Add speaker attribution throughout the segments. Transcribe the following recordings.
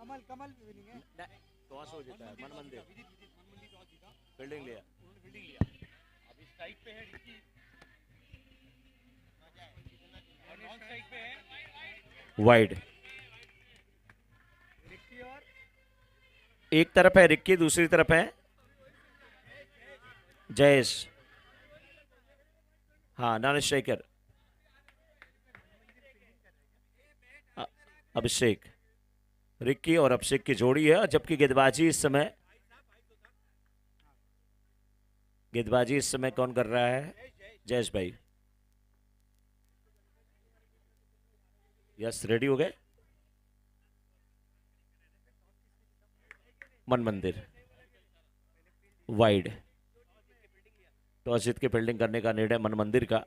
Speaker 1: Kamal Kamal winning है।
Speaker 2: Toss हो जाता है। मन मंदिर फील्डिंग लिया।
Speaker 3: अभी स्ट्राइक पे है रिकी और नॉन स्ट्राइक पे है
Speaker 2: वाइड।
Speaker 1: रिक्की और
Speaker 2: एक तरफ है रिक्की, दूसरी तरफ है जयेश। हाँ, नॉन स्ट्राइकर अभिषेक। रिक्की और अभिषेक की जोड़ी है, जबकि गेंदबाजी इस समय कौन कर रहा है? जयेश भाई। यस, रेडी हो गए। मन मंदिर वाइड। टॉस जीत के फील्डिंग करने का निर्णय मन मंदिर का।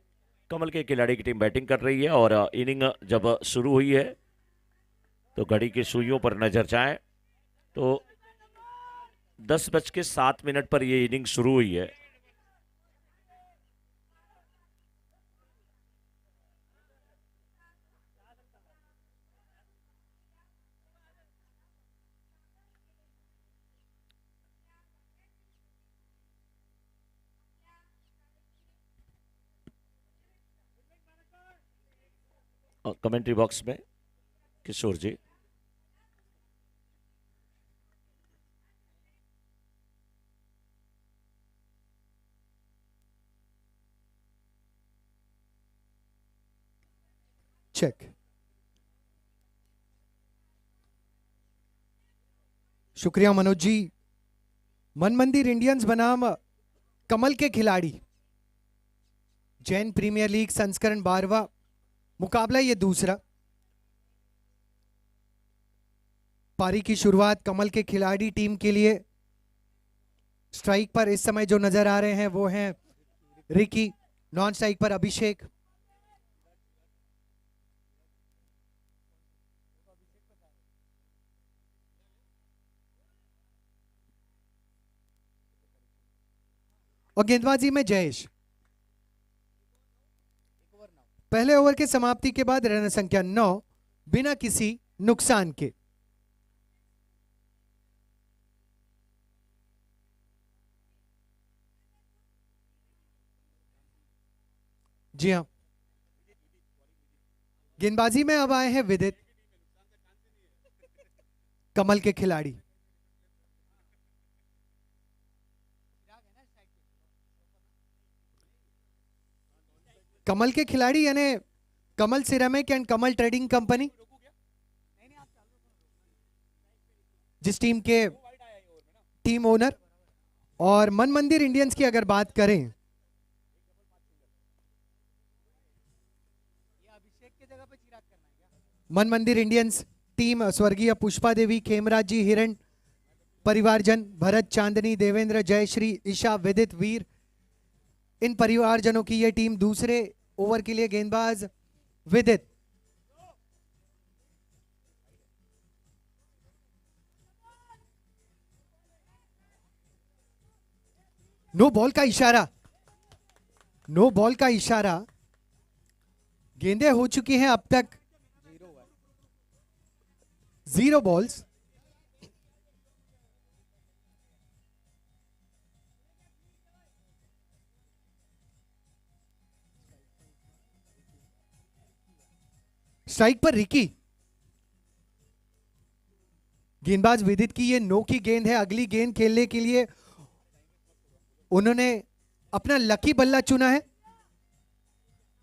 Speaker 2: कमल के खिलाड़ी की टीम बैटिंग कर रही है और इनिंग जब शुरू हुई है तो घड़ी की सुइयों पर नजर जाए तो 10:07 पर यह इनिंग शुरू हुई है। कमेंट्री बॉक्स में किशोर जी।
Speaker 1: चेक। शुक्रिया मनोज जी। मन मंदिर इंडियंस बनाम कमल के खिलाड़ी, जैन प्रीमियर लीग संस्करण 12वां मुकाबला, ये दूसरा। पारी की शुरुआत कमल के खिलाड़ी टीम के लिए स्ट्राइक पर इस समय जो नजर आ रहे हैं वो हैं रिकी, नॉन स्ट्राइक पर अभिषेक। और गेंदबाजी में जयेश। पहले ओवर के समाप्ति के बाद रन संख्या 9 बिना किसी नुकसान के। जी हां, गेंदबाजी में अब आए हैं विदित, कमल के खिलाड़ी। कमल के खिलाड़ी यानी Kamal ceramic and Kamal trading company, जिस टीम के टीम ओनर। और मन मंदिर इंडियंस की अगर बात करें, मन मंदिर इंडियंस टीम स्वर्गीय पुष्पा देवी, खेमराज जी, हिरण परिवारजन, भरत, चांदनी, देवेंद्र, जयश्री, ईशा, विदित, वीर, इन परिवारजनों की यह टीम। दूसरे ओवर के लिए गेंदबाज विदित। नो बॉल का इशारा, नो बॉल का इशारा। गेंदें हो चुकी हैं अब तक 0 बॉल्स। स्ट्राइक पर रिकी। गेंदबाज विदित की ये नो की गेंद है। अगली गेंद खेलने के लिए उन्होंने अपना लकी बल्ला चुना है,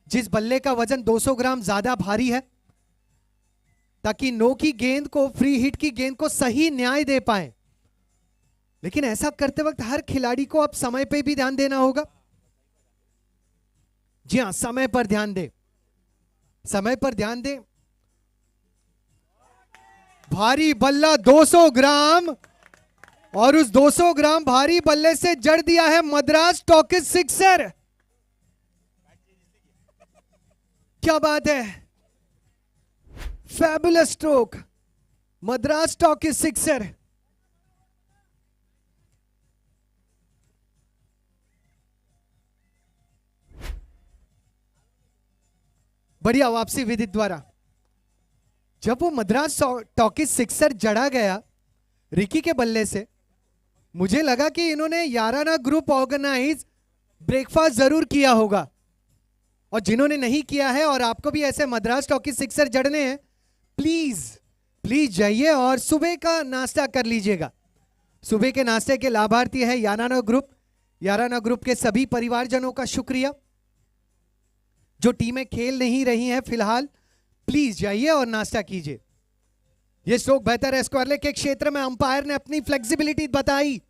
Speaker 1: जिस बल्ले का वजन 200 ग्राम ज्यादा भारी है, ताकि नो की गेंद को, फ्री हिट की गेंद को सही न्याय दे पाए। लेकिन ऐसा करते वक्त हर खिलाड़ी को अब समय पे भी ध्यान देना होगा। जी हां, समय पर ध्यान दे, समय पर ध्यान दे। भारी बल्ला 200 ग्राम, और उस 200 ग्राम भारी बल्ले से जड़ दिया है मद्रास टॉकीज सिक्सर। क्या बात है, fabulous stroke, Madras talkies sixer. बढ़िया वापसी विदित द्वारा। जब वो मद्रास टॉकीज सिक्सर जड़ा गया रिकी के बल्ले से, मुझे लगा कि इन्होंने याराना ग्रुप ऑर्गेनाइज ब्रेकफास्ट जरूर किया होगा, और जिन्होंने नहीं किया है और आपको भी ऐसे मद्रास टॉकीज सिक्सर जड़ने हैं, प्लीज प्लीज जाइए और सुबह का नाश्ता कर लीजिएगा। सुबह के नाश्ते के लाभार्थी है याराना ग्रुप। याराना ग्रुप के सभी परिवारजनों का शुक्रिया। जो टीमें खेल नहीं रही हैं फिलहाल, प्लीज जाइए और नाश्ता कीजिए। यह स्ट्रोक बेहतर है। स्क्वायरलेग के क्षेत्र में अंपायर ने अपनी फ्लेक्सिबिलिटी बताई।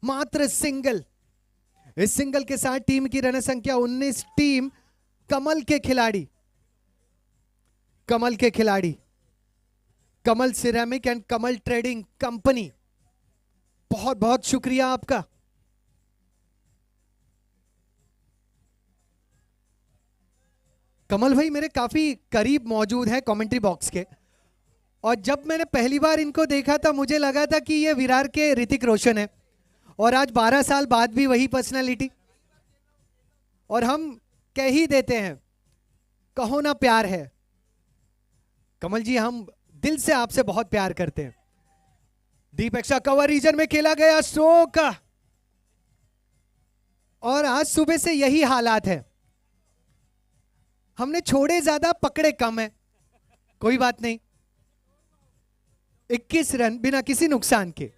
Speaker 1: मात्र सिंगल, इस सिंगल के साथ टीम की रन संख्या 19। टीम कमल के खिलाड़ी, कमल के खिलाड़ी, Kamal ceramic and Kamal trading company, बहुत बहुत शुक्रिया आपका। कमल भाई मेरे काफी करीब मौजूद है कमेंट्री बॉक्स के, और जब मैंने पहली बार इनको देखा था मुझे लगा था कि ये विरार के ऋतिक रोशन है, और आज 12 साल बाद भी वही पर्सनालिटी। और हम कह ही देते हैं, कहो ना प्यार है। कमल जी हम दिल से आपसे बहुत प्यार करते हैं। डीप एक्स्ट्रा कवर रीजन में खेला गया स्ट्रोक, और आज सुबह से यही हालात है। हमने छोड़े ज्यादा, पकड़े कम है। कोई बात नहीं, 21 रन बिना किसी नुकसान के।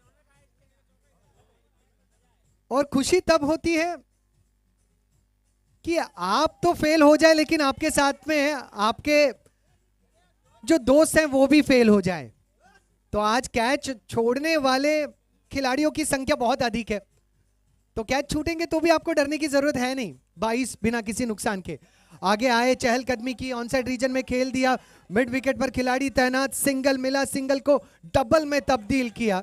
Speaker 1: और खुशी तब होती है कि आप तो फेल हो जाए, लेकिन आपके साथ में आपके जो दोस्त हैं वो भी फेल हो जाए। तो आज कैच छोड़ने वाले खिलाड़ियों की संख्या बहुत अधिक है, तो कैच छूटेंगे तो भी आपको डरने की जरूरत है नहीं। 22 बिना किसी नुकसान के। आगे आए, चहलकदमी की, ऑनसाइड रीजन में खेल दिया, मिड विकेट पर खिलाड़ी तैनात, सिंगल मिला, सिंगल को डबल में तब्दील किया।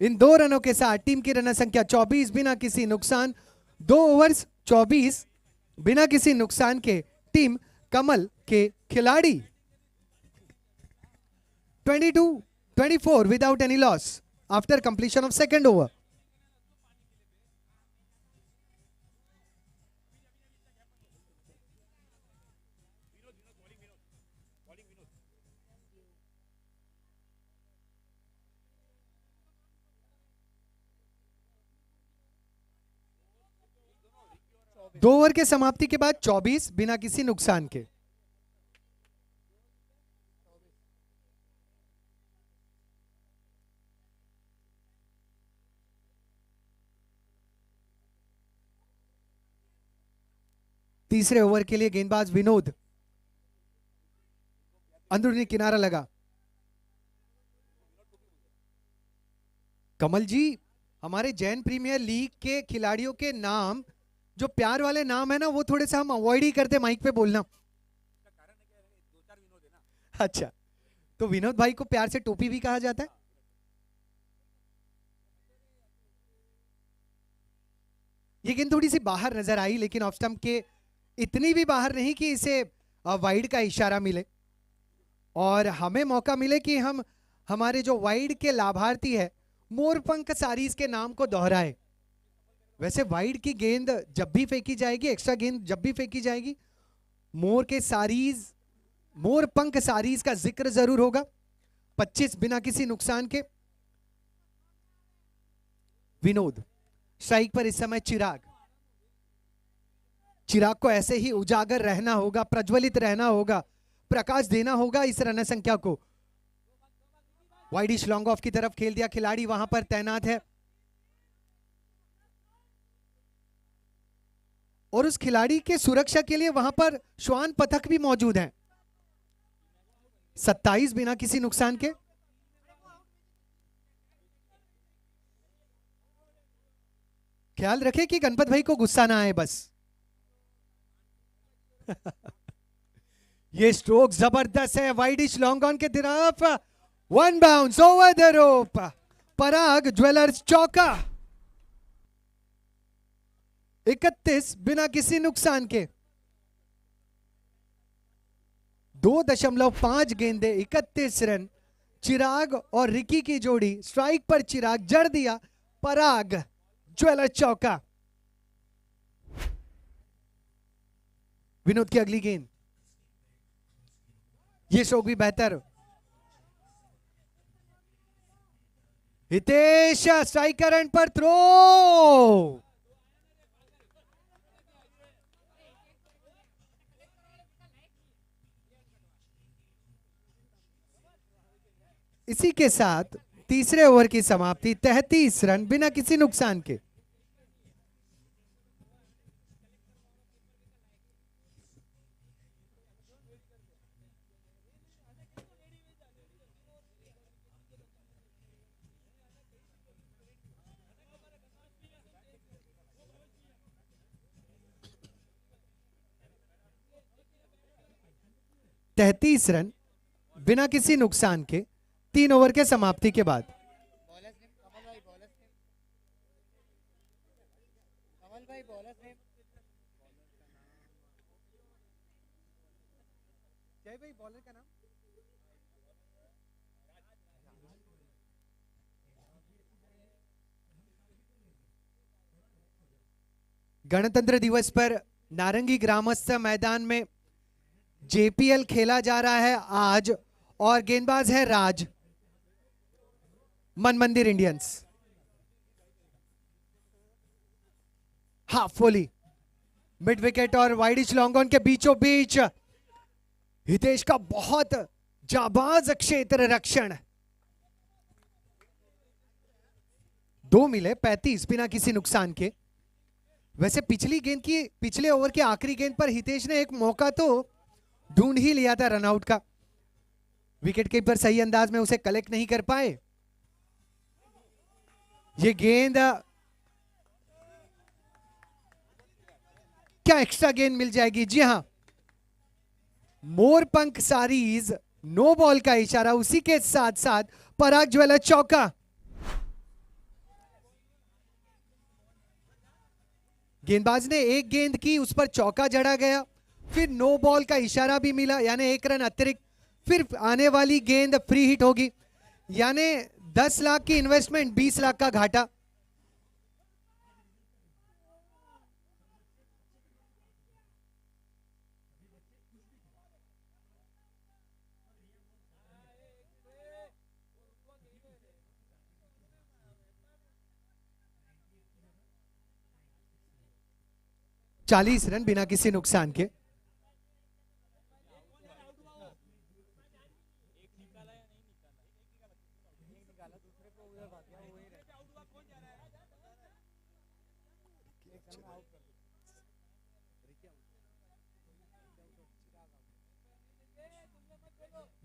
Speaker 1: इन 2 रनों के साथ टीम की रन संख्या 24 बिना किसी नुकसान। 2 ओवर्स 24 बिना किसी नुकसान के टीम कमल के खिलाड़ी 22-24 without any loss after completion of second over. दो ओवर के समाप्ति के बाद 24 बिना किसी नुकसान के। तीसरे ओवर के लिए गेंदबाज विनोद, अंदरूनी किनारा लगा। कमल जी हमारे जैन प्रीमियर लीग के खिलाड़ियों के नाम, जो प्यार वाले नाम है ना, वो थोड़े से हम अवॉइड ही करते माइक पे बोलना। अच्छा, तो विनोद भाई को प्यार से टोपी भी कहा जाता है। ये गेंद थोड़ी सी बाहर नजर आई, लेकिन ऑफ स्टंप के इतनी भी बाहर नहीं कि इसे वाइड का इशारा मिले और हमें मौका मिले कि हम हमारे जो वाइड के लाभार्थी है मोरपंख सारीज के नाम को दोहराए। वैसे वाइड की गेंद जब भी फेंकी जाएगी, एक्स्ट्रा गेंद जब भी फेंकी जाएगी, मोर के सारीज, मोरपंख सारीज का जिक्र जरूर होगा। 25 बिना किसी नुकसान के। विनोद स्ट्राइक पर इस समय चिराग। चिराग को ऐसे ही उजागर रहना होगा, प्रज्वलित रहना होगा, प्रकाश देना होगा इस रन संख्या को। वाइडिश लॉन्ग ऑफ की तरफ खेल दिया, खिलाड़ी वहां पर तैनात है और उस खिलाड़ी के सुरक्षा के लिए वहां पर श्वान पथक भी मौजूद हैं। 27 बिना किसी नुकसान के। ख्याल रखे कि गणपत भाई को गुस्सा ना आए बस। ये स्ट्रोक जबरदस्त है, वाइडिश लॉन्ग ऑन के तरफ, 1 bounce over the rope, Parag jewellers चौका। 31 बिना किसी नुकसान के। 2.5 गेंदे 31 रन। चिराग और रिकी की जोड़ी, स्ट्राइक पर चिराग, जड़ दिया पराग, ज्वेलर्स चौका। विनोद की अगली गेंद, ये स्ट्रोक भी बेहतर। हितेश स्ट्राइकर एंड पर थ्रो। इसी के साथ तीसरे ओवर की समाप्ति, 33 रन बिना किसी नुकसान के। तैतीस रन बिना किसी नुकसान के 3 ओवर के समाप्ति के बाद।
Speaker 3: बॉलर्स नेम कमल भाई, बॉलर्स नेम कमल भाई, बॉलर्स नेम
Speaker 1: जय भाई, बॉलर का नाम? गणतंत्र दिवस पर नारंगी ग्रामस्थ मैदान में जेपीएल खेला जा रहा है आज, और गेंदबाज है Raj, Man Mandir Indians. Half volley, mid wicket और वाइडिश लॉन्ग ऑन के बीचों बीच हितेश का बहुत जाबाज क्षेत्र रक्षण। 2 मिले 35 बिना किसी नुकसान के। वैसे पिछले ओवर के आखिरी गेंद पर हितेश ने एक मौका तो ढूंढ ही लिया था रनआउट का, विकेट कीपर सही अंदाज में उसे कलेक्ट नहीं कर पाए। ये गेंद क्या एक्स्ट्रा गेंद मिल जाएगी? जी हां, मोरपंख सारीज नो बॉल का इशारा, उसी के साथ साथ पराग ज्वेलर चौका। गेंदबाज ने एक गेंद की, उस पर चौका जड़ा गया, फिर नो बॉल का इशारा भी मिला, यानी 1 रन अतिरिक्त। फिर आने वाली गेंद फ्री हिट होगी, यानी 10 लाख की इन्वेस्टमेंट, 20 लाख का घाटा। चालीस रन बिना किसी नुकसान के।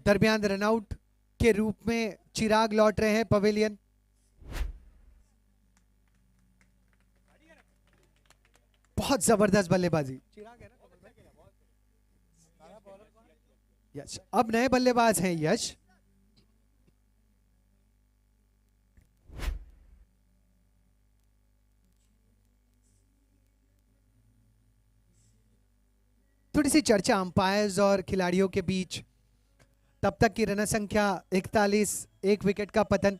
Speaker 1: दरमियान रनआउट के रूप में चिराग लौट रहे हैं पवेलियन। बहुत जबरदस्त बल्लेबाजी। यश, अब नए बल्लेबाज हैं यश। थोड़ी सी चर्चा अंपायर्स और खिलाड़ियों के बीच। तब तक की रन संख्या 41, 1 विकेट का पतन।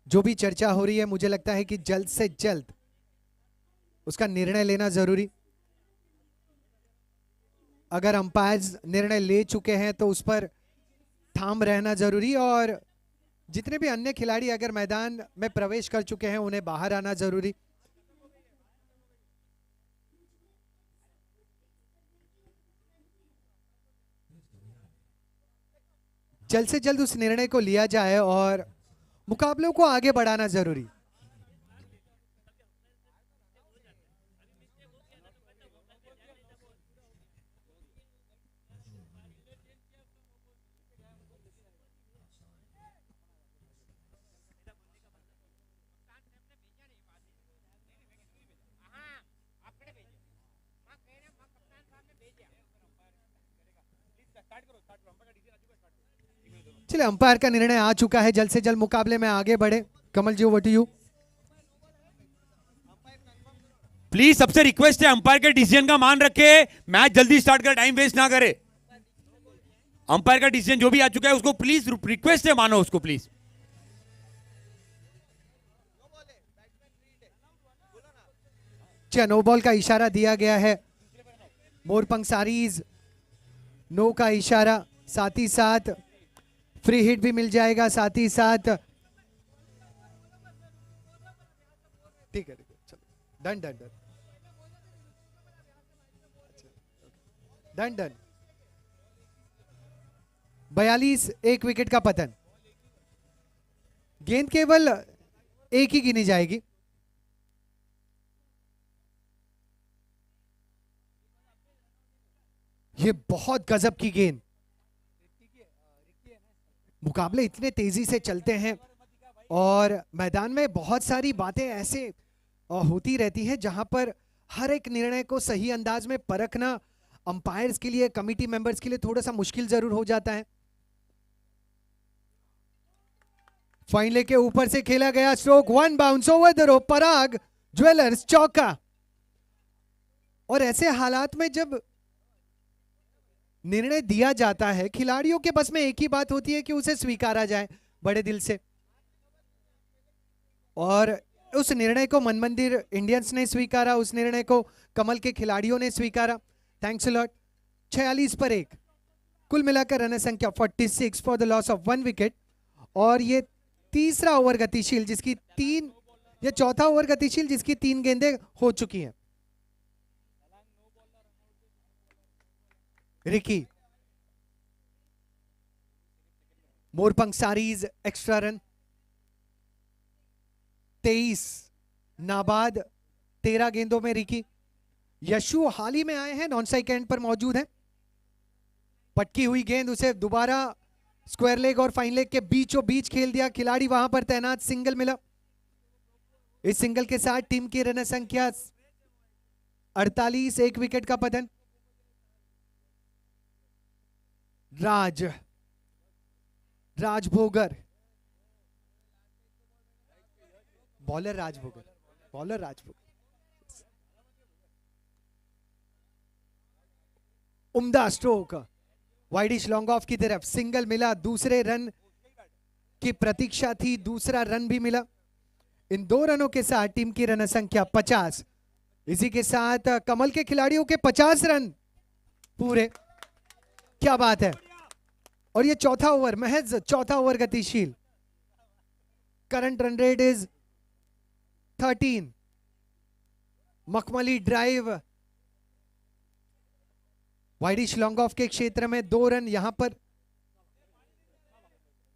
Speaker 1: जो भी चर्चा हो रही है, मुझे लगता है कि जल्द से जल्द उसका निर्णय लेना जरूरी। अगर अंपायर्स निर्णय ले चुके हैं तो उस पर थाम रहना जरूरी, और जितने भी अन्य खिलाड़ी अगर मैदान में प्रवेश कर चुके हैं उन्हें बाहर आना जरूरी। जल्द से जल्द उस निर्णय को लिया जाए और मुकाबलों को आगे बढ़ाना जरूरी। चलिए, अंपायर का निर्णय आ चुका है, जल्द से जल्द मुकाबले में आगे बढ़े। कमल जी, ओवर टू यू।
Speaker 4: प्लीज सबसे रिक्वेस्ट है, अंपायर के डिसीजन का मान रखे, मैच जल्दी स्टार्ट कर, टाइम वेस्ट ना करे। अंपायर का डिसीजन जो भी आ चुका है उसको प्लीज रिक्वेस्ट है, मानो उसको प्लीज।
Speaker 1: नो बॉल का इशारा दिया गया है, मोरपंख सारीज नो का इशारा, साथ ही साथ फ्री हिट भी मिल जाएगा, साथ ही साथ ठीक है, चलो done done done done done. 42, एक विकेट का पतन। गेंद केवल एक ही गिनी जाएगी। ये बहुत गजब की गेंद। मुकाबले इतने तेजी से चलते हैं और मैदान में बहुत सारी बातें ऐसे होती रहती हैं जहां पर हर एक निर्णय को सही अंदाज में परखना अंपायर्स के लिए, कमिटी मेंबर्स के लिए थोड़ा सा मुश्किल जरूर हो जाता है। फाइनल के ऊपर से खेला गया stroke, 1 bounce over the row, Parag jewellers चौका। और ऐसे हालात में जब निर्णय दिया जाता है, खिलाड़ियों के बस में एक ही बात होती है कि उसे स्वीकारा जाए बड़े दिल से, और उस निर्णय को मनमंदिर इंडियंस ने स्वीकारा, उस निर्णय को कमल के खिलाड़ियों ने स्वीकारा। Thanks a lot. 46 पर 1, कुल मिलाकर रन संख्या 46 for the loss of 1 wicket. और ये तीसरा ओवर गतिशील जिसकी 3, या चौथा ओवर गतिशील जिसकी 3 गेंदें हो चुकी हैं। रिकी, मोरपंख सारीज एक्स्ट्रा रन 23, नाबाद 13 गेंदों में रिकी। यशु हाल ही में आए हैं, नॉन स्ट्राइक एंड पर मौजूद हैं। पटकी हुई गेंद, उसे दोबारा स्क्वायर लेग और फाइन लेग के बीचों बीच खेल दिया, खिलाड़ी वहां पर तैनात, सिंगल मिला। इस सिंगल के साथ टीम की रन संख्या 48, एक विकेट का पतन। राज भोगर, बॉलर राज भोगर, उम्दा स्ट्रोक, वाइडिश लॉन्ग ऑफ की तरफ, सिंगल मिला, दूसरे रन की प्रतीक्षा थी, दूसरा रन भी मिला। इन 2 रनों के साथ टीम की रन संख्या 50। इसी के साथ कमल के खिलाड़ियों के 50 रन पूरे। क्या बात है। और ये चौथा ओवर, महज चौथा ओवर गतिशील। Current run rate is 13। मखमली ड्राइव, वाइडिश लॉन्ग ऑफ के क्षेत्र में 2 रन यहां पर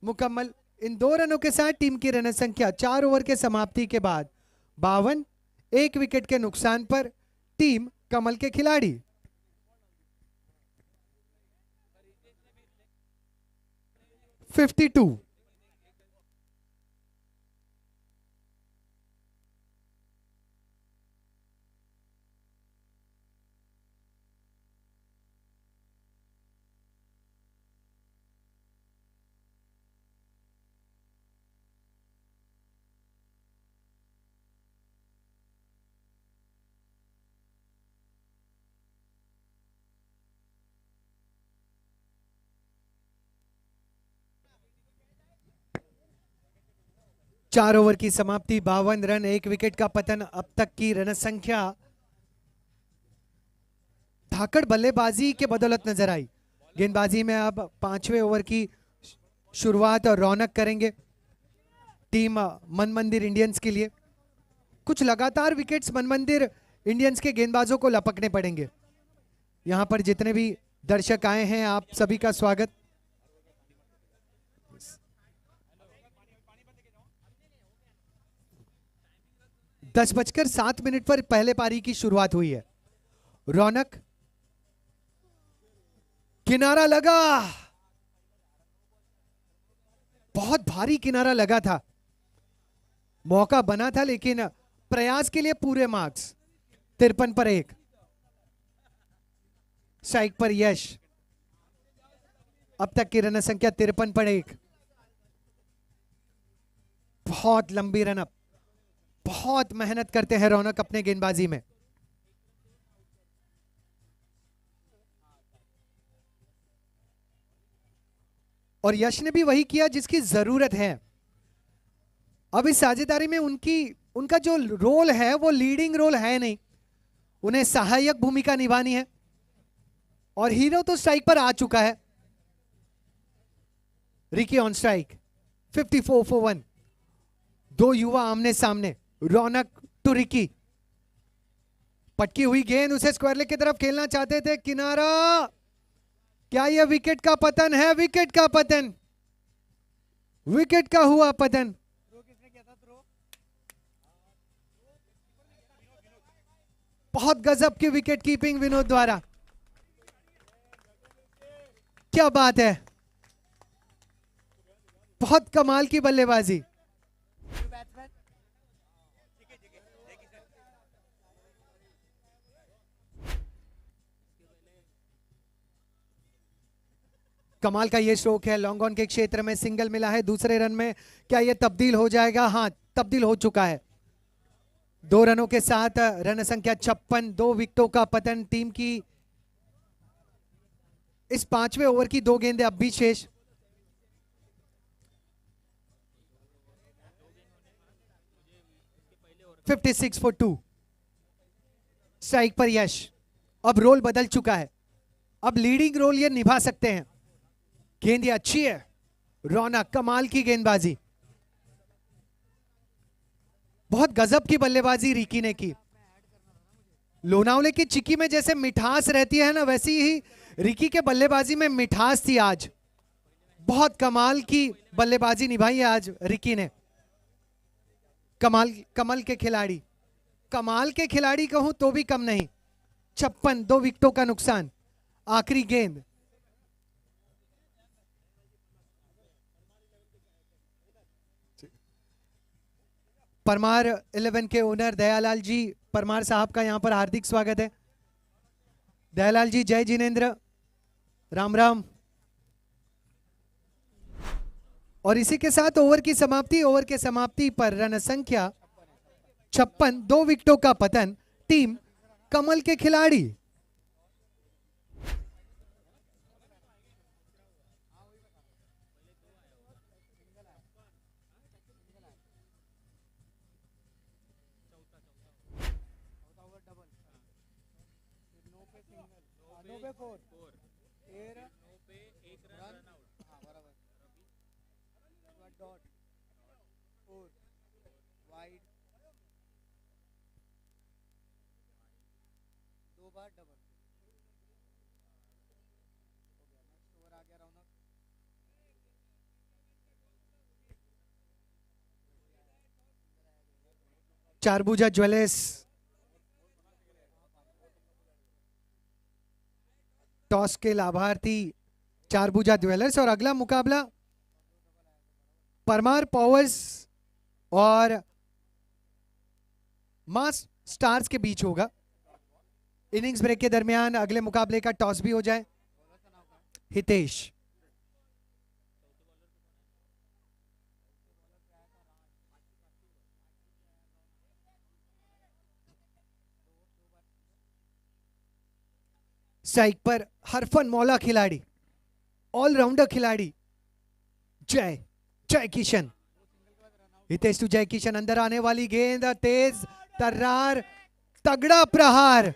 Speaker 1: मुकम्मल। इन 2 रनों के साथ टीम की रन संख्या 4 ओवर के समाप्ति के बाद 52, एक विकेट के नुकसान पर टीम कमल के खिलाड़ी। $52। चार ओवर की समाप्ति, 52 रन, एक विकेट का पतन। अब तक की रन संख्या धाकड़ बल्लेबाजी के बदौलत नजर आई। गेंदबाजी में अब 5वें ओवर की शुरुआत और रौनक करेंगे टीम मनमंदिर इंडियंस के लिए। कुछ लगातार विकेट्स मनमंदिर इंडियंस के गेंदबाजों को लपकने पड़ेंगे। यहां पर जितने भी दर्शक आए हैं, आप सभी का स्वागत। 10:07 पर पहले पारी की शुरुआत हुई है। रौनक, किनारा लगा, बहुत भारी किनारा लगा था, मौका बना था, लेकिन प्रयास के लिए पूरे मार्क्स। 53 पर 1, स्ट्राइक पर यश। अब तक की रन संख्या 53 पर 1। बहुत लंबी रन अप, बहुत मेहनत करते हैं रौनक अपने गेंदबाजी में। और यश ने भी वही किया जिसकी जरूरत है। अब इस साझेदारी में उनका जो रोल है वो लीडिंग रोल है नहीं, उन्हें सहायक भूमिका निभानी है। और हीरो तो स्ट्राइक पर आ चुका है। Ricky on strike, 54 for 1। दो युवा आमने सामने, रौनक टू रिकी। पटकी हुई गेंद, उसे स्क्वायर लेग की तरफ खेलना चाहते थे, किनारा। क्या यह विकेट का पतन है? विकेट का पतन, विकेट का हुआ पतन। बहुत गजब की विकेट कीपिंग विनोद द्वारा। क्या बात है, बहुत कमाल की बल्लेबाजी। कमाल का ये स्ट्रोक है, लॉन्ग ऑन के क्षेत्र में सिंगल मिला है दूसरे रन में। क्या ये तब्दील हो जाएगा? हाँ, तब्दील हो चुका है। 2 रनों के साथ रन संख्या 56, 2 विकेटों का पतन टीम की। इस 5वें ओवर की 2 गेंदें अब भी शेष। $56 for 2। स्ट्राइक पर यश। अब रोल बदल चुका है, अब लीडिंग रोल ये निभा सकते हैं। गेंद ये अच्छी है, रौनक कमाल की गेंदबाजी। बहुत गजब की बल्लेबाजी रिकी ने की। लोनावले की चिक्की में जैसे मिठास रहती है ना, वैसी ही रिकी के बल्लेबाजी में मिठास थी आज। बहुत कमाल की बल्लेबाजी निभाई है आज रिकी ने। कमाल के खिलाड़ी, कमाल के खिलाड़ी कहूं तो भी कम नहीं। 56, 2 विकेटों का नुकसान। आखिरी गेंद, परमार 11 के ओनर दयालाल जी परमार साहब का यहां पर हार्दिक स्वागत है। दयालाल जी, जय जिनेंद्र, राम राम। और इसी के साथ ओवर की समाप्ति। ओवर के समाप्ति पर रन संख्या 56, 2 विकेटों का पतन टीम कमल के खिलाड़ी। चारभुजा ज्वेलर्स टॉस के लाभार्थी चारभुजा ज्वेलर्स। और अगला मुकाबला परमार पावर्स और मास स्टार्स के बीच होगा। इनिंग्स ब्रेक के दरमियान अगले मुकाबले का टॉस भी हो जाए। हितेश, स्ट्राइक पर हरफन मौला खिलाड़ी, ऑलराउंडर खिलाड़ी जय किशन। हितेश टू जय किशन, अंदर आने वाली गेंद, तेज तर्रार, तगड़ा प्रहार,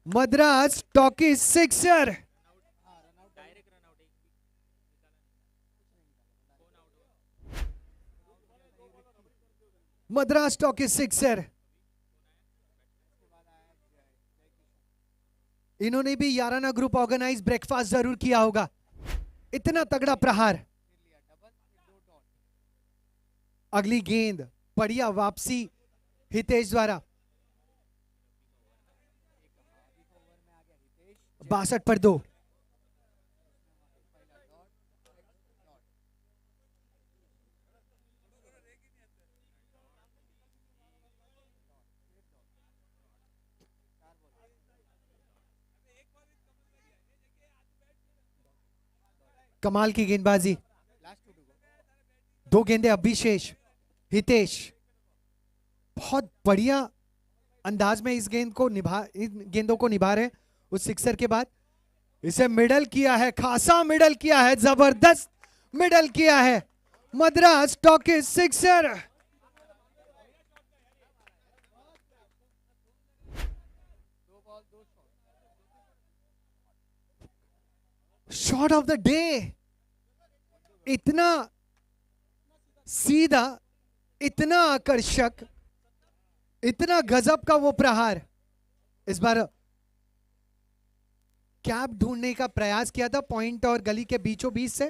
Speaker 1: Madras talkies sixer. Madras talkies sixer. इन्होंने भी याराना ग्रुप ऑर्गेनाइज ब्रेकफास्ट जरूर किया होगा। इतना तगड़ा प्रहार। अगली गेंद, बढ़िया वापसी हितेश द्वारा। 62 पर 2। कमाल की गेंदबाजी, 2 गेंदें अभिषेक, हितेश बहुत बढ़िया अंदाज में इन गेंदों को निभा रहे। उस सिक्सर के बाद इसे मिडल किया है, खासा मिडल किया है, जबरदस्त मिडल किया है, Madras talkies sixer. Shot of the day, इतना सीधा, इतना आकर्षक, इतना गजब का वो प्रहार। इस बार कैप ढूंढने का प्रयास किया था पॉइंट और गली के बीचों बीच से।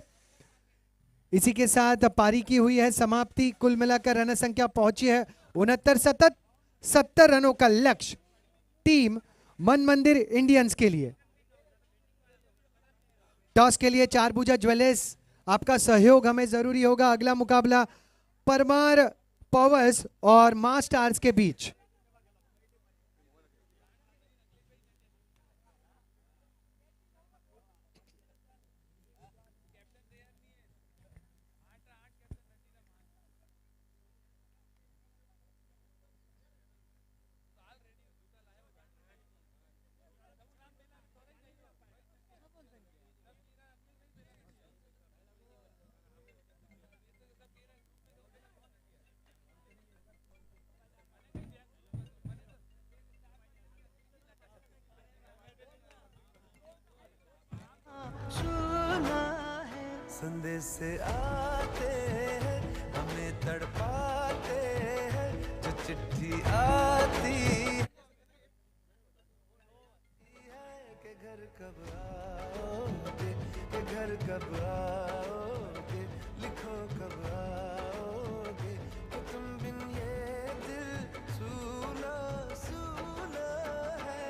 Speaker 1: इसी के साथ पारी की हुई है समाप्ति। कुल मिलाकर रन संख्या पहुंची है 69। 70 रनों का लक्ष्य टीम मन मंदिर इंडियंस के लिए। टॉस के लिए चारभुजा ज्वेलर्स, आपका सहयोग हमें जरूरी होगा। अगला मुकाबला परमार पावर्स और मां स्टार्स के बीच।
Speaker 5: संदेश से आते हैं, हमें तड़पाते हैं, जो चिट्ठी आती है कि घर कब आओगे, कि घर कब आओगे, लिखो कब आओगे, कि तुम बिन ये दिल सूना सूना है।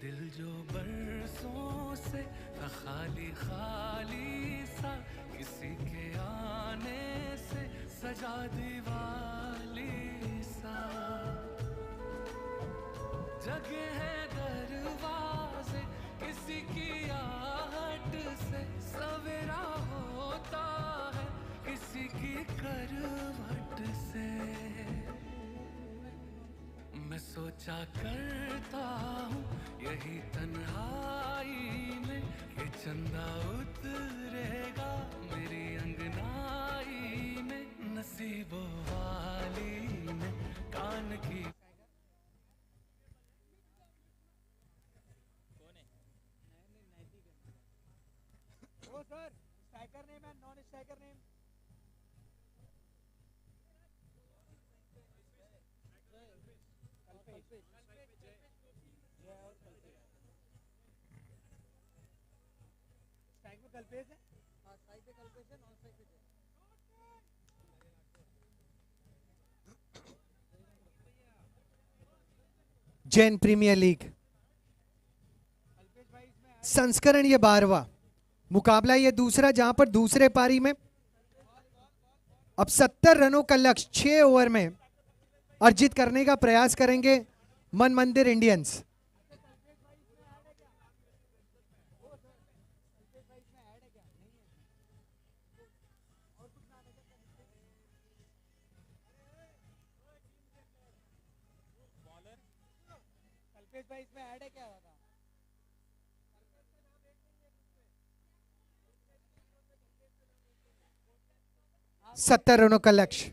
Speaker 5: दिल जो बरसों से था खाली खाली सा, किसी के आने से सजा दीवाली सा, जगे है दरवाजे किसी की आहट से, सवेरा होता है किसी की करवट से। मैं सोचा करता हूँ यही तन्हाई में, ये चंदा उतरेगा मेरी अंगनाई में, नसीबों वाली ने कान की
Speaker 1: जैन प्रीमियर लीग संस्करण ये 12वां मुकाबला, ये दूसरा, जहां पर दूसरे पारी में अब 70 रनों का लक्ष्य 6 ओवर में अर्जित करने का प्रयास करेंगे मन मंदिर इंडियंस।
Speaker 3: भाई इसमें ऐड है क्या होगा?
Speaker 1: 70 रनों का लक्ष्य।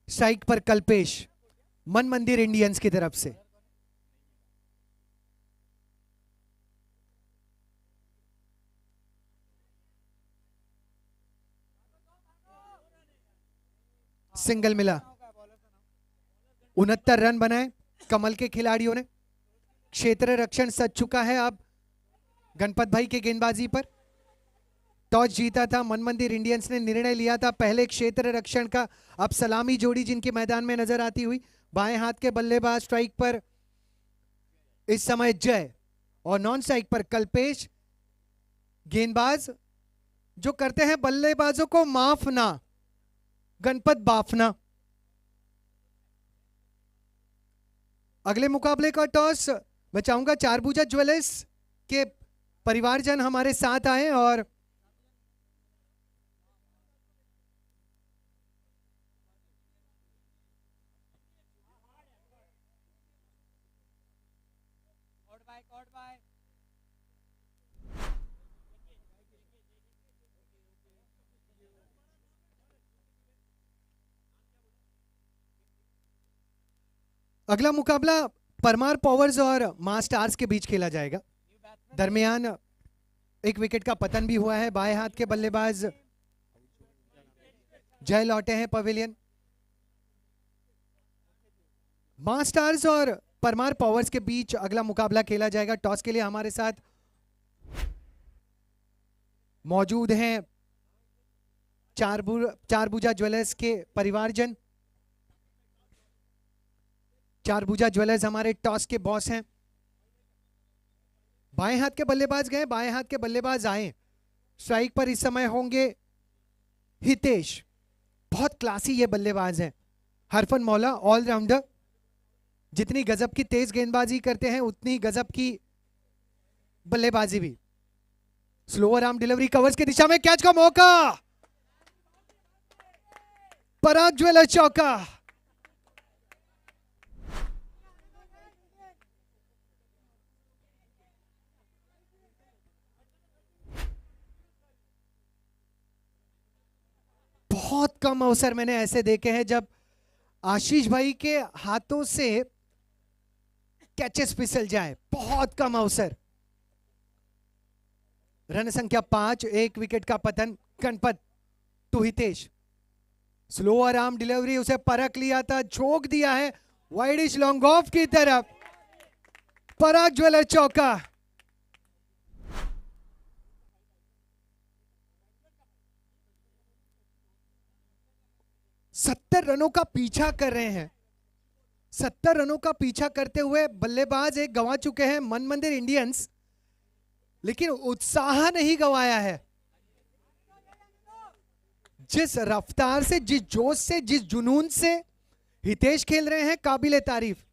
Speaker 1: स्ट्राइक पर कल्पेश मन मंदिर इंडियंस की तरफ से। सिंगल मिला। 69 रन बनाए कमल के खिलाड़ियों ने। क्षेत्र रक्षण सज चुका है अब गणपत भाई के गेंदबाजी पर। टॉस जीता था मन मंदिर इंडियंस ने, निर्णय लिया था पहले क्षेत्र रक्षण का। अब सलामी जोड़ी जिनके मैदान में नजर आती हुई, बाएं हाथ के बल्लेबाज स्ट्राइक पर इस समय जय और नॉन स्ट्राइक पर कल्पेश। गेंदबाज जो करते हैं बल्लेबाजों को माफ ना, गणपत बाफना। अगले मुकाबले का टॉस मैं चाहूंगा चारभुजा ज्वेलर्स के परिवारजन हमारे साथ आए और अगला मुकाबला परमार पावर्स और मां स्टार्स के बीच खेला जाएगा। दरमियान एक विकेट का पतन भी हुआ है। बाएं हाथ के बल्लेबाज जय लौटे हैं पवेलियन। मां स्टार्स और परमार पावर्स के बीच अगला मुकाबला खेला जाएगा। टॉस के लिए हमारे साथ मौजूद हैं चारभुजा ज्वेलर्स के परिवारजन। चारभुजा ज्वेलर्स हमारे टॉस के बॉस हैं। बाएं हाथ के बल्लेबाज गए, बाएं हाथ के बल्लेबाज आए। स्ट्राइक पर इस समय होंगे हितेश, बहुत क्लासी ये बल्लेबाज हैं। हरफन मौला ऑलराउंडर, जितनी गजब की तेज गेंदबाजी करते हैं उतनी गजब की बल्लेबाजी भी। स्लोअर आर्म डिलीवरी, कवर्स की दिशा में कैच का मौका, पराग ज्वेलर चौका। बहुत कम अवसर मैंने ऐसे देखे हैं जब आशीष भाई के हाथों से कैचेस फिसल जाए, बहुत कम अवसर। रन संख्या 5, 1 विकेट का पतन Ganpat to Hitesh. Slower arm delivery, उसे परख लिया था, झोंक दिया है वाइडिश लॉन्ग ऑफ की तरफ, पराग ज्वेलर चौका। सत्तर रनों का पीछा कर रहे हैं। 70 रनों का पीछा करते हुए बल्लेबाज एक गंवा चुके हैं मन मंदिर इंडियंस, लेकिन उत्साह नहीं गंवाया है। जिस रफ्तार से, जिस जोश से, जिस जुनून से हितेश खेल रहे हैं, काबिले तारीफ।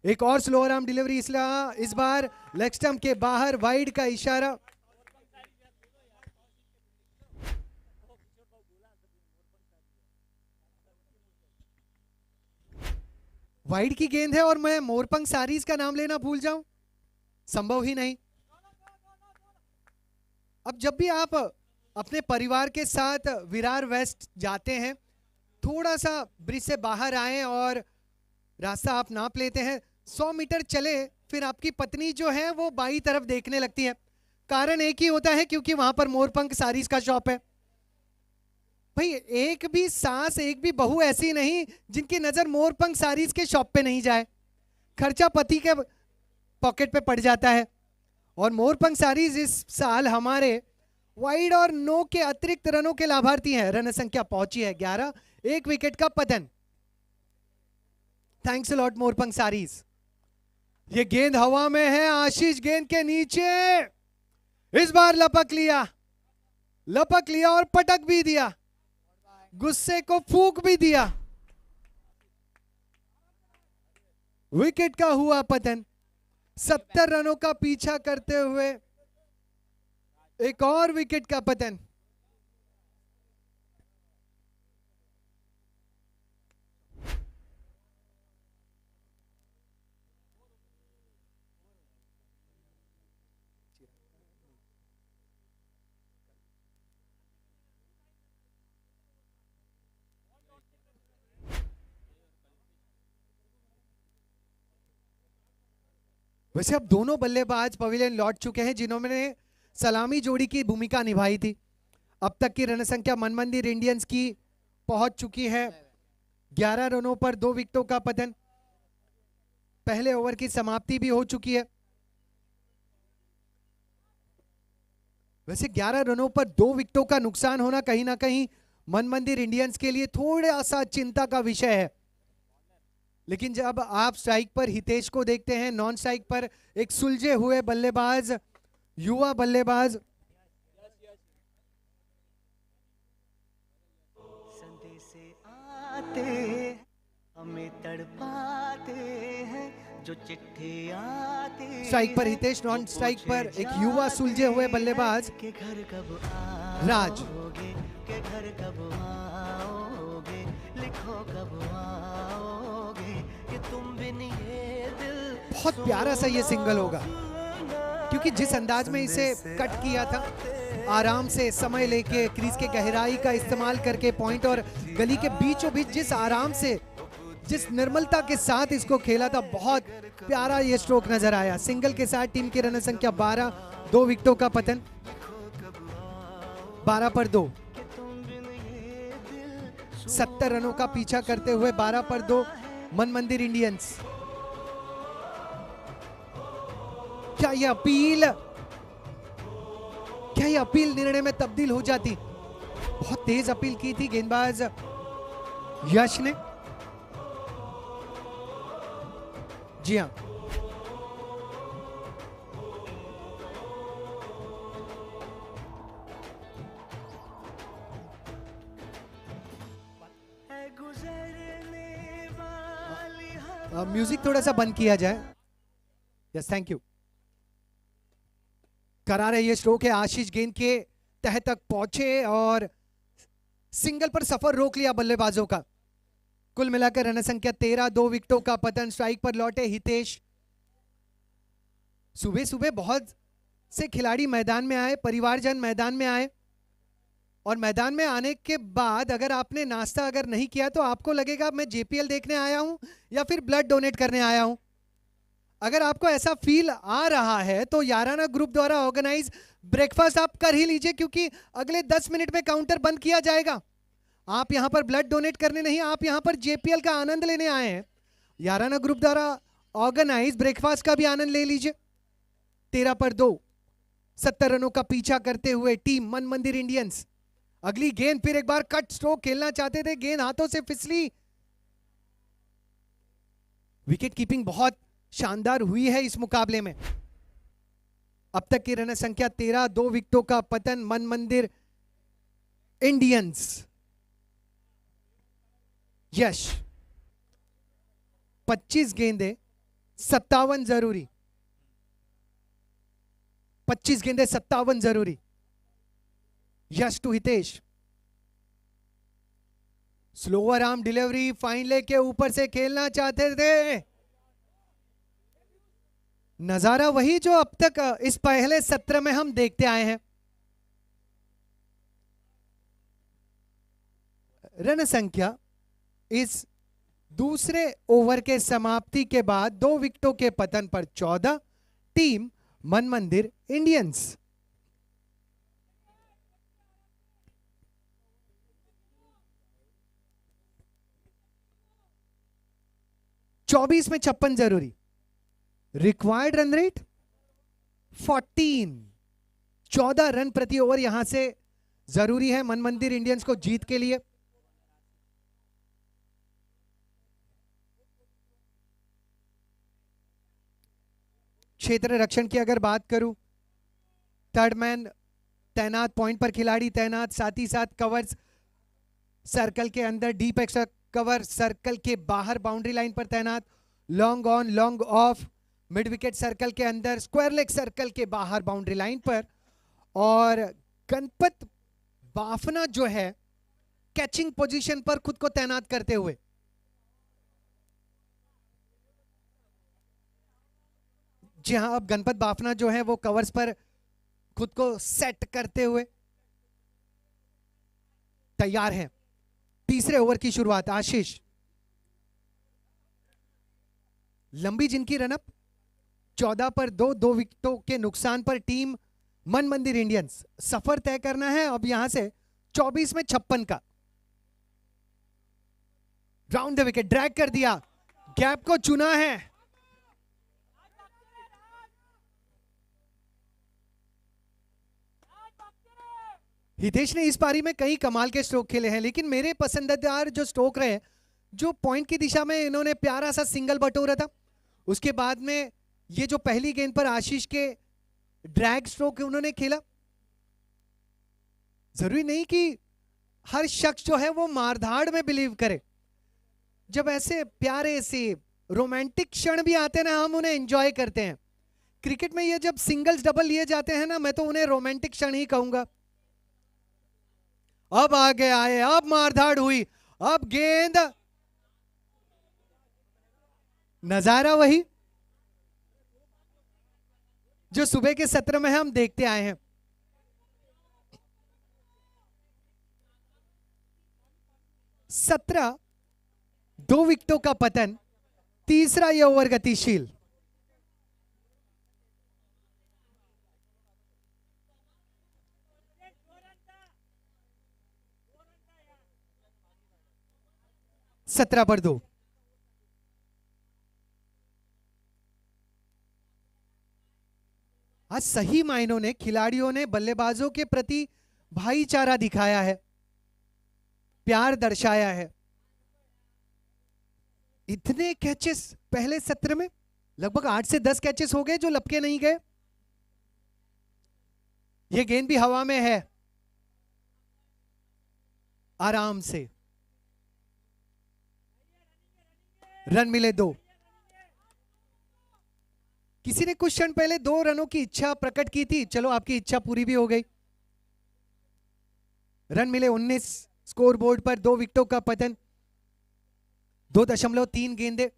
Speaker 1: एक और स्लोअर आर्म डिलीवरी, इस बार लेग स्टंप के बाहर, वाइड का इशारा। वाइड की गेंद है और मैं मोरपंख सारीज का नाम लेना भूल जाऊं, संभव ही नहीं। अब जब भी आप अपने परिवार के साथ विरार वेस्ट जाते हैं, थोड़ा सा ब्रिज से बाहर आए और रास्ता आप नाप लेते हैं, 100 मीटर चले, फिर आपकी पत्नी जो है वो बाई तरफ देखने लगती है। कारण एक ही होता है, क्योंकि वहां पर मोरपंख सारीज का शॉप है। भाई एक भी सास, एक भी बहू ऐसी नहीं जिनकी नजर मोरपंख सारीज के शॉप पे नहीं जाए। खर्चा पति के पॉकेट पे पड़ जाता है। और मोरपंख सारीज इस साल हमारे वाइड और नो के अतिरिक्त रनों के लाभार्थी हैं। रन संख्या पहुंची है 11, 1 विकेट का पतन। Thanks a lot Morpankh saris. ये गेंद हवा में है, आशीष गेंद के नीचे, इस बार लपक लिया और पटक भी दिया, गुस्से को फूंक भी दिया। विकेट का हुआ पतन। 70 रनों का पीछा करते हुए एक और विकेट का पतन। वैसे अब दोनों बल्लेबाज पवेलियन लौट चुके हैं जिन्होंने सलामी जोड़ी की भूमिका निभाई थी। अब तक की रन संख्या मन मंदिर इंडियंस की पहुंच चुकी है 11 रनों पर 2 विकेटों का पतन। पहले ओवर की समाप्ति भी हो चुकी है। वैसे 11 रनों पर 2 विकेटों का नुकसान होना कहीं ना कहीं मन मंदिर इंडियंस के लिए थोड़ा सा चिंता का विषय है। लेकिन जब आप स्ट्राइक पर हितेश को देखते हैं, नॉन स्ट्राइक पर एक सुलझे हुए बल्लेबाज, युवा बल्लेबाज,
Speaker 6: संदेशे आते हमें तड़पाते हैं, जो चिट्ठी आती
Speaker 1: स्ट्राइक पर हितेश, नॉन स्ट्राइक पर एक युवा सुलझे हुए बल्लेबाज
Speaker 6: के घर कब
Speaker 1: राज।
Speaker 6: आओगे, के घर कब आओगे, लिखो कब आओगे कि तुम बिन ये दिल।
Speaker 1: बहुत प्यारा सा ये सिंगल होगा, क्योंकि जिस अंदाज में इसे कट किया था, आराम से समय लेके क्रीज के गहराई का इस्तेमाल करके पॉइंट और गली के बीचों बीच जिस आराम से, जिस निर्मलता के साथ इसको खेला था, बहुत प्यारा ये स्ट्रोक नजर आया। सिंगल के साथ टीम की रन संख्या 12, 2 विकेटों का पतन, 12 पर 2, 70 रनों का पीछा करते हुए 12 पर 2 मन मंदिर इंडियंस। क्या ये अपील, क्या ये अपील निर्णय में तब्दील हो जाती? बहुत तेज अपील की थी गेंदबाज यश ने। जी हाँ, म्यूजिक थोड़ा सा बंद किया जाए। Yes, thank you. करार है ये स्ट्रोक है, आशीष गेंद के तह तक पहुंचे और सिंगल पर सफर रोक लिया बल्लेबाजों का। कुल मिलाकर रन संख्या 13, 2 विकेटों का पतन। स्ट्राइक पर लौटे हितेश। सुबह सुबह बहुत से खिलाड़ी मैदान में आए, परिवारजन मैदान में आए, और मैदान में आने के बाद अगर आपने नाश्ता अगर नहीं किया तो आपको लगेगा मैं जेपीएल देखने आया हूं या फिर ब्लड डोनेट करने आया हूं। अगर आपको ऐसा फील आ रहा है तो याराना ग्रुप द्वारा ऑर्गेनाइज ब्रेकफास्ट आप कर ही लीजिए, क्योंकि अगले 10 मिनट में काउंटर बंद किया जाएगा। आप यहां पर ब्लड डोनेट करने नहीं, आप यहां पर जेपीएल का आनंद लेने आए हैं। याराना ग्रुप द्वारा ऑर्गेनाइज ब्रेकफास्ट का भी आनंद ले लीजिए। 13 पर 2, 70 रनों का पीछा करते हुए टीम मन मंदिर इंडियंस। अगली गेंद फिर एक बार कट स्ट्रोक खेलना चाहते थे, गेंद हाथों से फिसली। विकेट कीपिंग बहुत शानदार हुई है इस मुकाबले में। अब तक की रन संख्या 13, 2 विकेटों का पतन मन मंदिर इंडियंस। यश 25 गेंदें 57 जरूरी, 25 गेंदें 57 जरूरी। Yash to Hitesh, slower arm delivery, fine leg के ऊपर से खेलना चाहते थे। नजारा वही जो अब तक इस पहले सत्र में हम देखते आए हैं। रन संख्या इस दूसरे ओवर के समाप्ति के बाद 2 विकेटों के पतन पर 14, टीम मन मंदिर इंडियंस। चौबीस में 56 जरूरी। रिक्वायर्ड रन रेट 14, 14 रन प्रति ओवर यहां से जरूरी है मन मंदिर इंडियंस को जीत के लिए। क्षेत्र रक्षण की अगर बात करूं, थर्ड मैन तैनात, पॉइंट पर खिलाड़ी तैनात, साथ ही साथ कवर्स सर्कल के अंदर, डीप एक्स्ट्रा कवर सर्कल के बाहर बाउंड्री लाइन पर तैनात, long on long off mid wicket circle के अंदर, स्क्वायर लेग सर्कल के बाहर बाउंड्री लाइन पर, और गणपत बाफना जो है कैचिंग पोजीशन पर खुद को तैनात करते हुए। जी हां, अब गणपत बाफना जो है वो कवर्स पर खुद को सेट करते हुए तैयार हैं। तीसरे ओवर की शुरुआत। आशीष, लंबी जिनकी रनअप, 14 पर 2, 2 विकेटों के नुकसान पर टीम मन मंदिर इंडियंस। सफर तय करना है अब यहां से 24 में 56 का। राउंड द विकेट, ड्रैग कर दिया, गैप को चुना है, हितेश ने इस पारी में कई कमाल के स्ट्रोक खेले हैं, लेकिन मेरे पसंदीदा जो स्ट्रोक रहे, जो पॉइंट की दिशा में इन्होंने प्यारा सा सिंगल बटोरा था, उसके बाद में ये जो पहली गेंद पर आशीष के ड्रैग स्ट्रोक उन्होंने खेला। जरूरी नहीं कि हर शख्स जो है वो मारधाड़ में बिलीव करे। जब ऐसे प्यारे से रोमांटिक क्षण भी आते हैं ना, हम उन्हें एंजॉय करते हैं। क्रिकेट में ये जब सिंगल्स डबल लिए जाते हैं ना, मैं तो उन्हें रोमांटिक क्षण ही कहूंगा। अब आगे आए, अब मारधाड़ हुई, अब गेंद, नजारा वही जो सुबह के सत्र में हम देखते आए हैं। सत्रह, 2 विकेटों का पतन, तीसरा ये ओवर गतिशील। सत्रह पर 2। आज सही मायनों ने खिलाड़ियों ने बल्लेबाजों के प्रति भाईचारा दिखाया है, प्यार दर्शाया है। इतने कैचेस पहले सत्र में, लगभग 8 से 10 कैचेस हो गए जो लपके नहीं गए। ये गेंद भी हवा में है, आराम से रन मिले 2। किसी ने कुछ क्षण पहले 2 रनों की इच्छा प्रकट की थी, चलो आपकी इच्छा पूरी भी हो गई। रन मिले 19, स्कोर बोर्ड पर 2 विकेटों का पतन, 2.3 गेंदे।